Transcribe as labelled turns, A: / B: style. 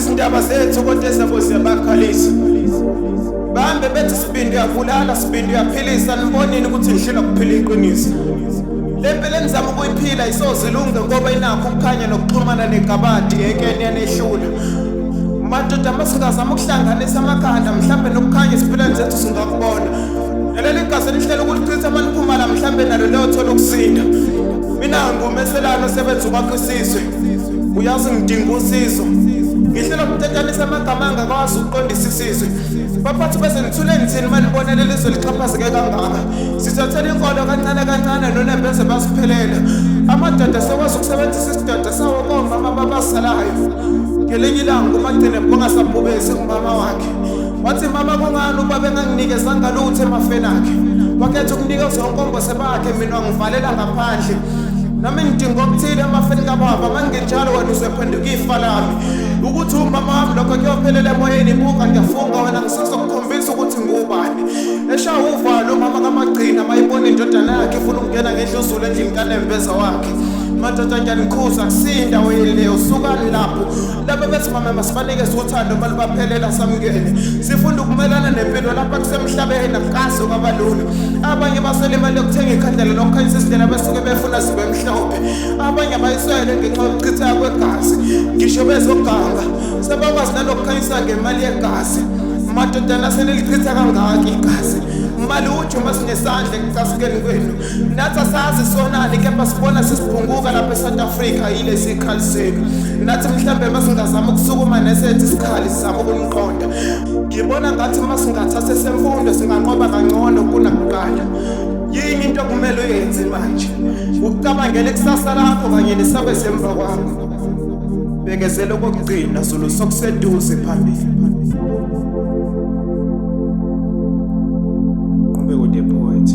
A: izindaba zethu kodwa ezabo siyabakhalisa. Bahambe bethi Sibindi uyabulala, Sibindi uyaphilisa, niboneni ukuthi ngihlelwa kuphila iqiniso. Le mpilo enizama ukuyiphila isozilunge ngoba inakho ukukhanya nokuxhumana negabadi ekene yanehlula. Madoda amasingazama ukuhlanganisa amakhanda mhlambe nokukhanya isiphilweni zethu singakubona. Leli gazi lihlelo ukulichitha maniphuma la mhlambe nalo leyo thola ukusinda. Mina ngumeselano sebenza ukwakho isizwe. Uyazi ngidinga usizo. Ngihlela ukutetanisa amagama angakwazi ukuqondisa isizwe. Baphathi bese nithule nithini manibona leli zwe lixhaphazeke kangaka. Sithathela inkolo kancane kancane nonembeze basiphelela. Amadoda sekwazi ukusebenzisa isidoda sawo komama babasalayo. Ngelinye ilanga umagcine bongasabhubesi kumama wakhe. Wathi mama kungani ubaba enganginikezanga lutho emafeni akhe. Wakhetha ukunikeza onkombo sebakhe mina ngivalela ngaphandle. Nami ngidinga okuthile emafeni kababa manginjalo wena uzephenduka ifa lami. Ukuthi umama wami lokho kuyophelela emoyeni ibuka ngiyafunga wena ngisazokukhombisa ukuthi ngubani. Esha uvalo mama kaMagcina mayibona indodana yakhe ifuna ukungena ngendluzulu endlini kaNembeza wakhe. Madoda ngiyanikhuza kusinda wele usukani lapho. Laba bethi mama masifanekeze uthando balibaphelela samukele. Sifunda ukumelana nempilo lapha kusemhlabeni akukazi kwabalula. Abanye baswele imali yokuthenga ikhandlela lokukhanyisa isindlela besuke befuna sibe mhlophe. Abanye bayiswele ngenxa yokuchitha kwegazi. Ngisho bezoganga sebakwazi nalokukhanyisa ngemali yegazi. Madoda nasenelichitha kangaka igazi. Mali ujuma sinesandla ekucasikeni kwenu. Nathi asazi sonani kepha sibona sesiphunguka lapha eSouth Africa yile sikhali senu. Nathi mhlambe masingazama ukusukuma nesethi isikhali sizama ukuniqonda. Ngibona ngathi masingathatha semfundo singanqoba kangcono kunakuqala. Yini into kumele uyenze manje? Ukucabangela ikusasa lakho kanye nesabe semva kwakho. Bekezela okugcina Zulu sokuseduze phambili. With the poet.